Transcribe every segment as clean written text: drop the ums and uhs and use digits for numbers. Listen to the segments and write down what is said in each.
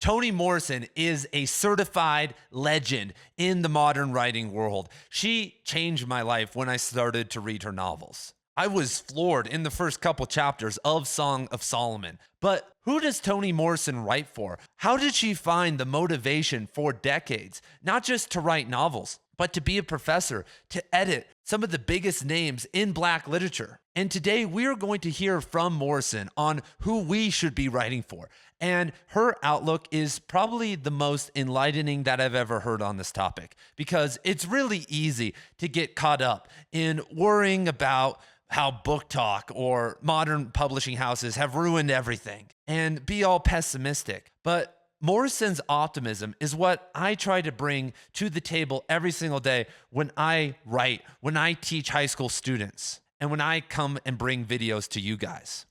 Toni Morrison is a certified legend in the modern writing world. She changed my life when I started to read her novels. I was floored in the first couple chapters of Song of Solomon. But who does Toni Morrison write for? How did she find the motivation for decades, not just to write novels, but to be a professor, to edit some of the biggest names in Black literature? And today we are going to hear from Morrison on who we should be writing for. And her outlook is probably the most enlightening that I've ever heard on this topic, because it's really easy to get caught up in worrying about how book talk or modern publishing houses have ruined everything and be all pessimistic. But Morrison's optimism is what I try to bring to the table every single day when I write, when I teach high school students, and when I come and bring videos to you guys.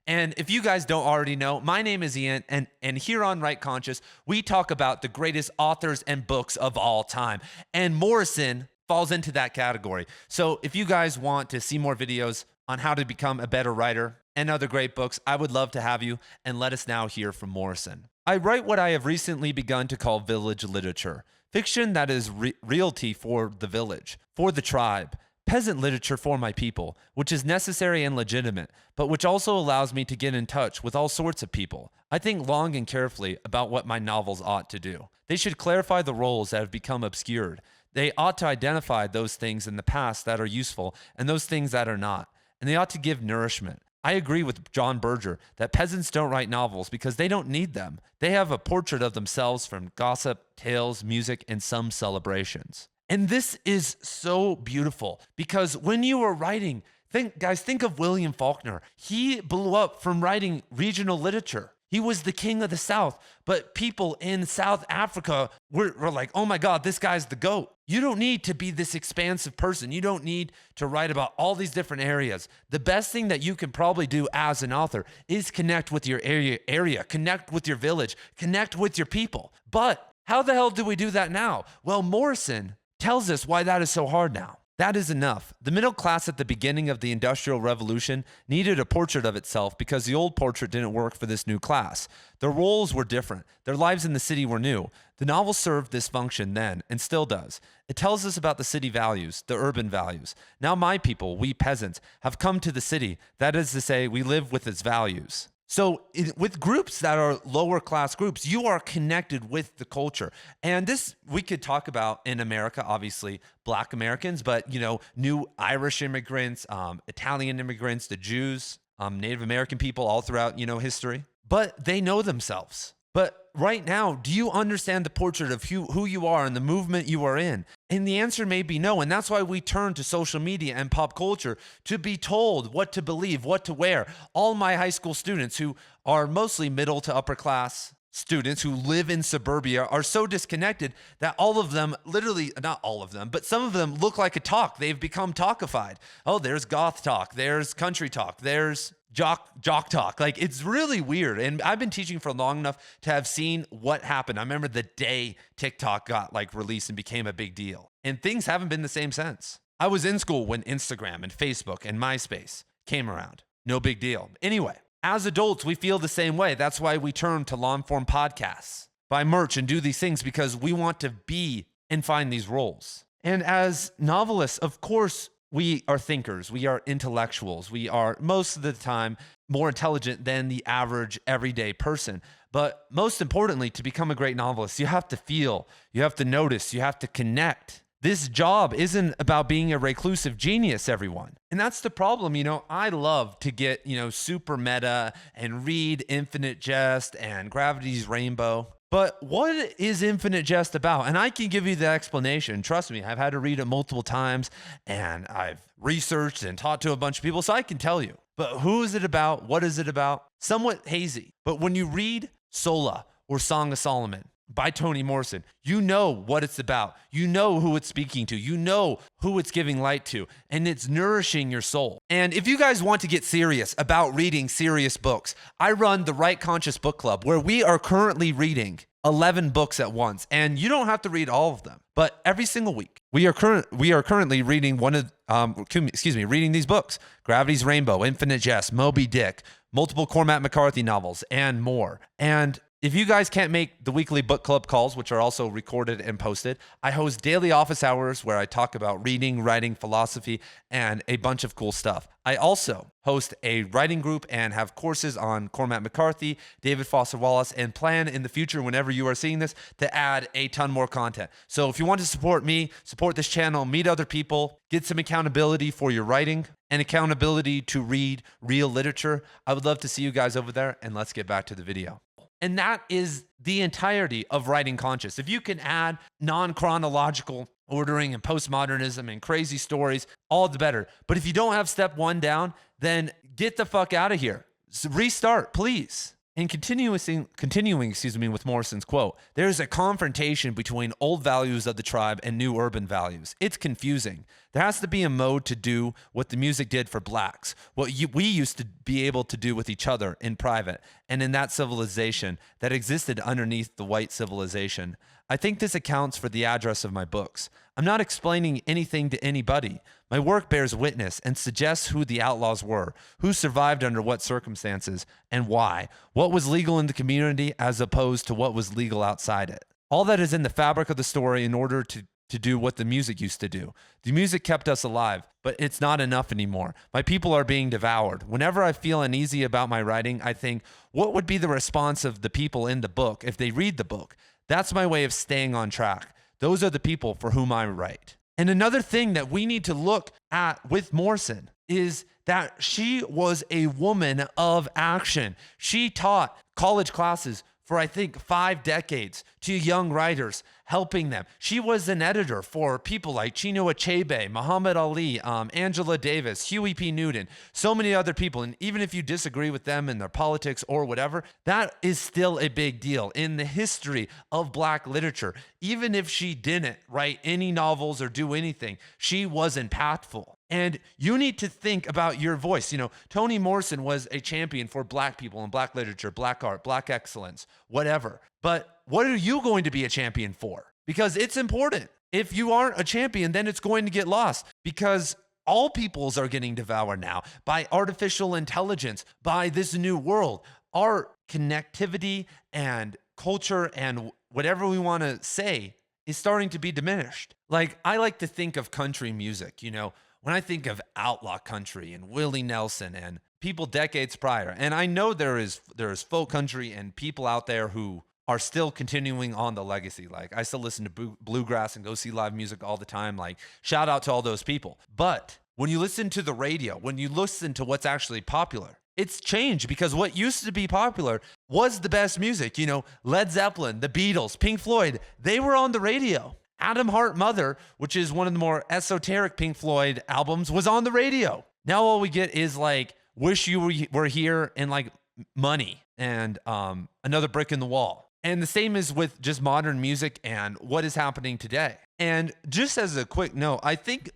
And if you guys don't already know, my name is Ian, and here on Write Conscious, we talk about the greatest authors and books of all time. And Morrison falls into that category. So if you guys want to see more videos on how to become a better writer and other great books, I would love to have you, and let us now hear from Morrison. I write what I have recently begun to call village literature, fiction that is realty for the village, for the tribe, peasant literature for my people, which is necessary and legitimate, but which also allows me to get in touch with all sorts of people. I think long and carefully about what my novels ought to do. They should clarify the roles that have become obscured. They ought to identify those things in the past that are useful and those things that are not. And they ought to give nourishment. I agree with John Berger that peasants don't write novels because they don't need them. They have a portrait of themselves from gossip, tales, music, and some celebrations. And this is so beautiful because when you are writing, think of William Faulkner. He blew up from writing regional literature. He was the king of the South, but people in South Africa were like, oh my God, this guy's the GOAT. You don't need to be this expansive person. You don't need to write about all these different areas. The best thing that you can probably do as an author is connect with your area, connect with your village, connect with your people. But how the hell do we do that now? Well, Morrison tells us why that is so hard now. That is enough. The middle class at the beginning of the Industrial Revolution needed a portrait of itself because the old portrait didn't work for this new class. Their roles were different. Their lives in the city were new. The novel served this function then and still does. It tells us about the city values, the urban values. Now my people, we peasants, have come to the city. That is to say, we live with its values. So with groups that are lower class groups, you are connected with the culture. And this we could talk about in America, obviously, Black Americans, but, new Irish immigrants, Italian immigrants, the Jews, Native American people all throughout, history. But they know themselves. But right now, do you understand the portrait of who you are and the movement you are in? And the answer may be no. And that's why we turn to social media and pop culture to be told what to believe, what to wear. All my high school students who are mostly middle to upper class students who live in suburbia are so disconnected that all of them, literally, not all of them, but some of them look like a talk. They've become talkified. Oh, there's goth talk. There's country talk. There's jock talk. Like, it's really weird. And I've been teaching for long enough to have seen what happened. I remember the day TikTok got released and became a big deal. And things haven't been the same since. I was in school when Instagram and Facebook and MySpace came around. No big deal. Anyway, as adults, we feel the same way. That's why we turn to long-form podcasts, buy merch, and do these things because we want to be and find these roles. And as novelists, of course, we are thinkers. We are intellectuals. We are, most of the time, more intelligent than the average everyday person. But most importantly, to become a great novelist, you have to feel, you have to notice, you have to connect. This job isn't about being a reclusive genius, everyone. And that's the problem. I love to get, super meta and read Infinite Jest and Gravity's Rainbow. But what is Infinite Jest about? And I can give you the explanation. Trust me, I've had to read it multiple times, and I've researched and talked to a bunch of people, so I can tell you. But who is it about? What is it about? Somewhat hazy. But when you read Sola or Song of Solomon by Toni Morrison, you know what it's about. You know who it's speaking to. You know who it's giving light to, and it's nourishing your soul. And if you guys want to get serious about reading serious books, I run the Write Conscious Book Club, where we are currently reading 11 books at once, and you don't have to read all of them. But every single week, we are currently reading reading these books: Gravity's Rainbow, Infinite Jest, Moby Dick, multiple Cormac McCarthy novels, and more. And If you guys can't make the weekly book club calls, which are also recorded and posted, I host daily office hours where I talk about reading, writing, philosophy, and a bunch of cool stuff. I also host a writing group and have courses on Cormac McCarthy, David Foster Wallace, and plan in the future, whenever you are seeing this, to add a ton more content. So if you want to support me, support this channel, meet other people, get some accountability for your writing and accountability to read real literature, I would love to see you guys over there, and let's get back to the video. And that is the entirety of Writing Conscious. If you can add non-chronological ordering and postmodernism and crazy stories, all the better. But if you don't have step 1 down, then get the fuck out of here. So restart, please. And continuing with Morrison's quote, there's a confrontation between old values of the tribe and new urban values. It's confusing. There has to be a mode to do what the music did for blacks, what we used to be able to do with each other in private and in that civilization that existed underneath the white civilization. I think this accounts for the address of my books. I'm not explaining anything to anybody. My work bears witness and suggests who the outlaws were, who survived under what circumstances, and why, what was legal in the community as opposed to what was legal outside it. All that is in the fabric of the story in order to do what the music used to do. The music kept us alive, but it's not enough anymore. My people are being devoured. Whenever I feel uneasy about my writing, I think, what would be the response of the people in the book if they read the book? That's my way of staying on track. Those are the people for whom I write. And another thing that we need to look at with Morrison is that she was a woman of action. She taught college classes for, I think, 5 decades to young writers, helping them. She was an editor for people like Chinua Achebe, Muhammad Ali, Angela Davis, Huey P. Newton, so many other people. And even if you disagree with them and their politics or whatever, that is still a big deal in the history of Black literature. Even if she didn't write any novels or do anything, she was impactful. And you need to think about your voice. You know, Toni Morrison was a champion for Black people and Black literature, Black art, Black excellence, whatever. But what are you going to be a champion for? Because it's important. If you aren't a champion, then it's going to get lost, because all peoples are getting devoured now by artificial intelligence, by this new world. Our connectivity and culture and whatever we want to say is starting to be diminished. Like, I like to think of country music, you know, when I think of outlaw country and Willie Nelson and people decades prior, and I know there is folk country and people out there who are still continuing on the legacy. Like, I still listen to bluegrass and go see live music all the time. Like, shout out to all those people. But when you listen to the radio, when you listen to what's actually popular, it's changed, because what used to be popular was the best music. You know, Led Zeppelin, the Beatles, Pink Floyd, they were on the radio. Adam Hart Mother, which is one of the more esoteric Pink Floyd albums, was on the radio. Now all we get is like Wish You Were Here and like Money and Another Brick in the Wall. And the same is with just modern music and what is happening today. And just as a quick note, I think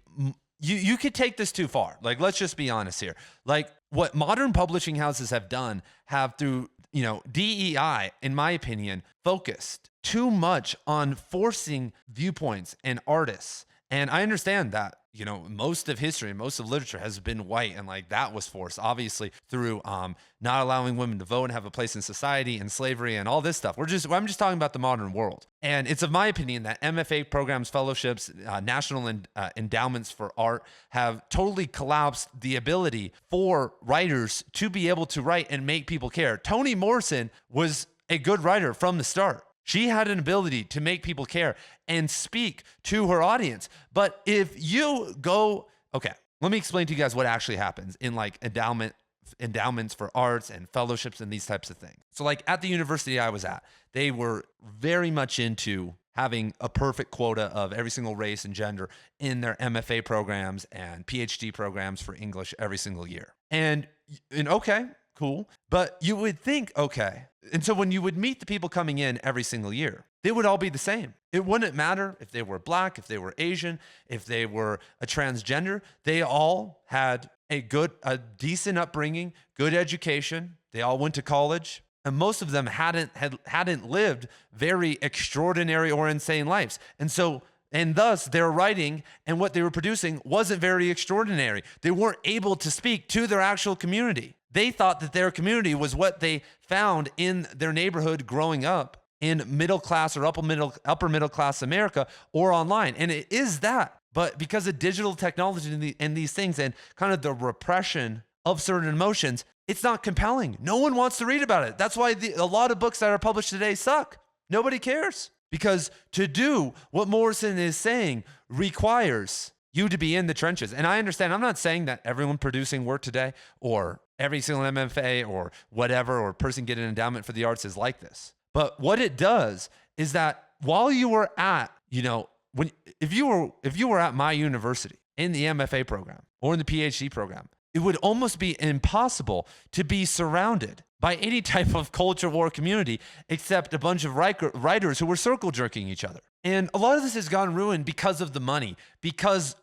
you could take this too far. Like, let's just be honest here. Like, what modern publishing houses have done have, through, you know, DEI, in my opinion, focused too much on forcing viewpoints and artists. And I understand that, you know, most of history, most of literature has been white, and like that was forced, obviously, through not allowing women to vote and have a place in society and slavery and all this stuff. I'm just talking about the modern world. And it's of my opinion that MFA programs, fellowships, national endowments for art have totally collapsed the ability for writers to be able to write and make people care. Toni Morrison was a good writer from the start. She had an ability to make people care and speak to her audience. But if you go, okay, let me explain to you guys what actually happens in like endowments for arts and fellowships and these types of things. So like at the university I was at, they were very much into having a perfect quota of every single race and gender in their MFA programs and PhD programs for English every single year. And okay, cool. But you would think, okay. And so when you would meet the people coming in every single year, they would all be the same. It wouldn't matter if they were Black, if they were Asian, if they were a transgender. They all had a decent upbringing, good education. They all went to college. And most of them hadn't lived very extraordinary or insane lives. And so And thus, their writing and what they were producing wasn't very extraordinary. They weren't able to speak to their actual community. They thought that their community was what they found in their neighborhood growing up in middle class or upper middle class America or online. And it is that. But because of digital technology and these things and kind of the repression of certain emotions, it's not compelling. No one wants to read about it. That's why a lot of books that are published today suck. Nobody cares. Because to do what Morrison is saying requires you to be in the trenches. And I understand, I'm not saying that everyone producing work today or every single MFA or whatever or person getting an endowment for the arts is like this. But what it does is that while you were at, if you were at my university in the MFA program or in the PhD program, it would almost be impossible to be surrounded by any type of culture or community except a bunch of writers who were circle jerking each other. And a lot of this has gone ruined because of the money, because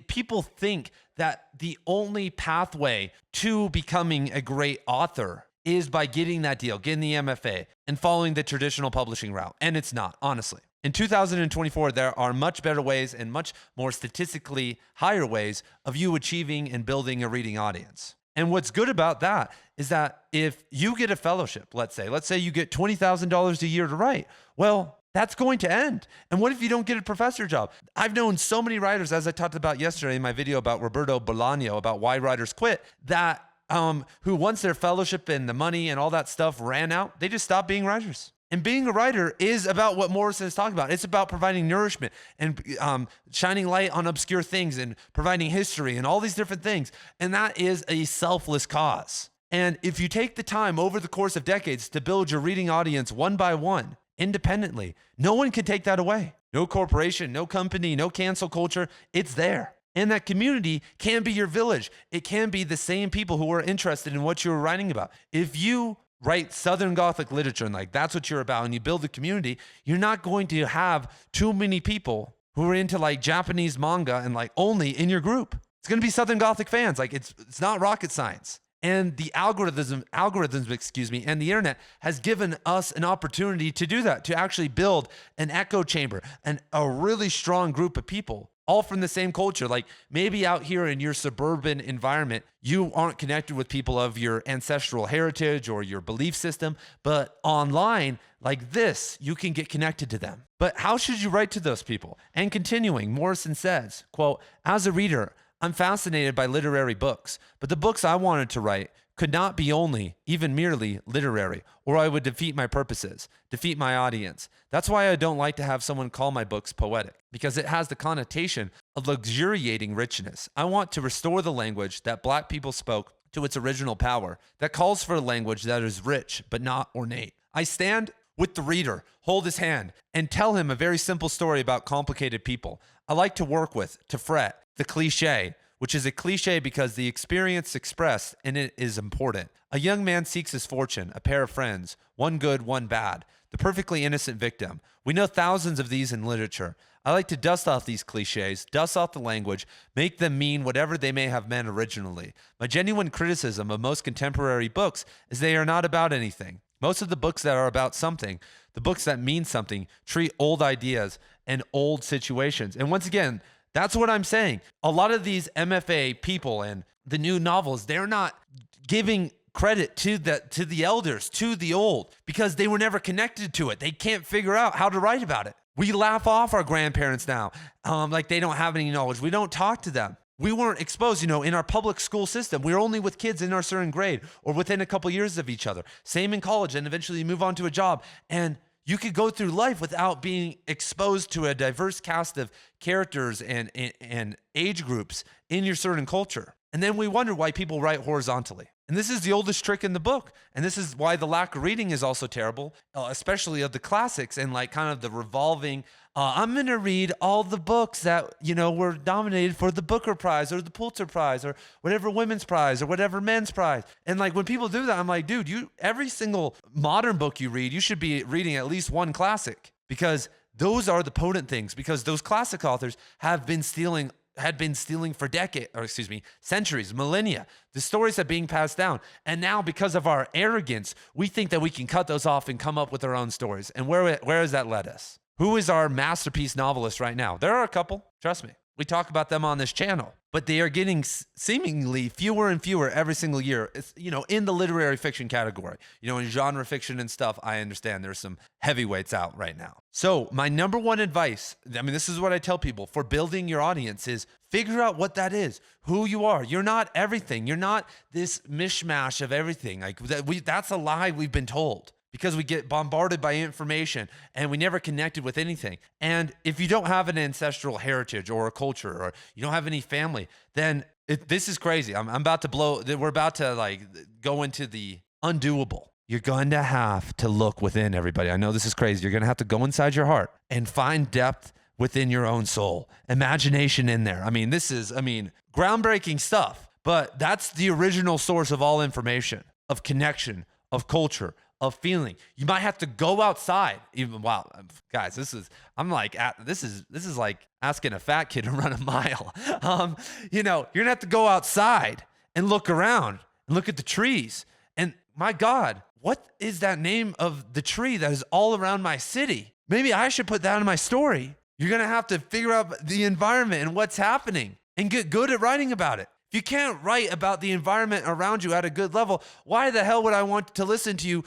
people think that the only pathway to becoming a great author is by getting that deal, getting the MFA, and following the traditional publishing route. And it's not, honestly. In 2024, there are much better ways and much more statistically higher ways of you achieving and building a reading audience. And what's good about that is that if you get a fellowship, let's say you get $20,000 a year to write, well, that's going to end. And what if you don't get a professor job? I've known so many writers, as I talked about yesterday in my video about Roberto Bolaño, about why writers quit, that who once their fellowship and the money and all that stuff ran out, they just stopped being writers. And being a writer is about what Morrison is talking about. It's about providing nourishment and shining light on obscure things and providing history and all these different things. And that is a selfless cause. And if you take the time over the course of decades to build your reading audience one by one, independently, no one can take that away. No corporation, no company, no cancel culture. It's there. And that community can be your village. It can be the same people who are interested in what you're writing about. If you write Southern Gothic literature and that's what you're about and you build a community, you're not going to have too many people who are into Japanese manga and only in your group. It's going to be Southern Gothic fans. It's not rocket science. And the algorithms, and the internet has given us an opportunity to do that, to actually build an echo chamber and a really strong group of people, all from the same culture. Maybe out here in your suburban environment, you aren't connected with people of your ancestral heritage or your belief system, but online, like this, you can get connected to them. But how should you write to those people? And continuing, Morrison says, quote, "As a reader, I'm fascinated by literary books, but the books I wanted to write could not be only, even merely, literary, or I would defeat my purposes, defeat my audience. That's why I don't like to have someone call my books poetic, because it has the connotation of luxuriating richness. I want to restore the language that Black people spoke to its original power, that calls for a language that is rich but not ornate. I stand with the reader, hold his hand, and tell him a very simple story about complicated people. I like to work with, to fret, the cliche, which is a cliche because the experience expressed in it is important. A young man seeks his fortune, a pair of friends, one good, one bad, the perfectly innocent victim. We know thousands of these in literature. I like to dust off these cliches, dust off the language, make them mean whatever they may have meant originally. My genuine criticism of most contemporary books is they are not about anything. Most of the books that are about something, the books that mean something, treat old ideas and old situations." And once again, that's what I'm saying. A lot of these MFA people and the new novels, they're not giving credit to the elders, to the old, because they were never connected to it. They can't figure out how to write about it. We laugh off our grandparents now, like they don't have any knowledge. We don't talk to them. We weren't exposed, in our public school system. We were only with kids in our certain grade or within a couple years of each other. Same in college, and eventually you move on to a job. And you could go through life without being exposed to a diverse cast of characters and age groups in your certain culture. And then we wonder why people write horizontally. And this is the oldest trick in the book. And this is why the lack of reading is also terrible, especially of the classics and kind of the revolving, I'm going to read all the books that, were nominated for the Booker Prize or the Pulitzer Prize or whatever women's prize or whatever men's prize. And when people do that, I'm like, dude, every single modern book you read, you should be reading at least one classic, because those are the potent things, because those classic authors had been stealing for centuries, millennia. The stories are being passed down. And now, because of our arrogance, we think that we can cut those off and come up with our own stories. And where has that led us? Who is our masterpiece novelist right now? There are a couple, trust me. We talk about them on this channel, but they are getting seemingly fewer and fewer every single year. It's, in the literary fiction category, in genre fiction and stuff, I understand there's some heavyweights out right now. So my number one advice, this is what I tell people for building your audience is figure out what that is, who you are. You're not everything. You're not this mishmash of everything. That's a lie we've been told, because we get bombarded by information and we never connected with anything. And if you don't have an ancestral heritage or a culture, or you don't have any family, then this is crazy. I'm about to blow. We're about to go into the undoable. You're going to have to look within, everybody. I know this is crazy. You're going to have to go inside your heart and find depth within your own soul, imagination in there. This is groundbreaking stuff, but that's the original source of all information, of connection, of culture, of feeling. You might have to go outside. Wow, guys, this is like asking a fat kid to run a mile. You're gonna have to go outside and look around and look at the trees. And my God, what is that name of the tree that is all around my city? Maybe I should put that in my story. You're gonna have to figure out the environment and what's happening and get good at writing about it. If you can't write about the environment around you at a good level, why the hell would I want to listen to you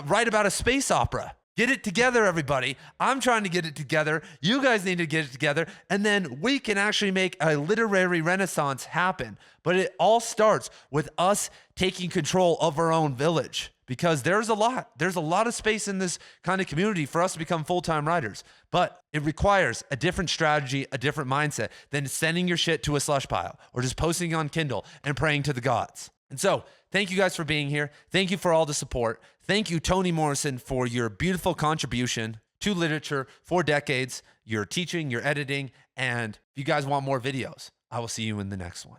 write about a space opera? Get it together, everybody. I'm trying to get it together. You guys need to get it together. And then we can actually make a literary renaissance happen. But it all starts with us taking control of our own village, because there's a lot of space in this kind of community for us to become full-time writers. But it requires a different strategy, a different mindset than sending your shit to a slush pile or just posting on Kindle and praying to the gods. And so thank you guys for being here. Thank you for all the support. Thank you, Toni Morrison, for your beautiful contribution to literature for decades, your teaching, your editing. And if you guys want more videos, I will see you in the next one.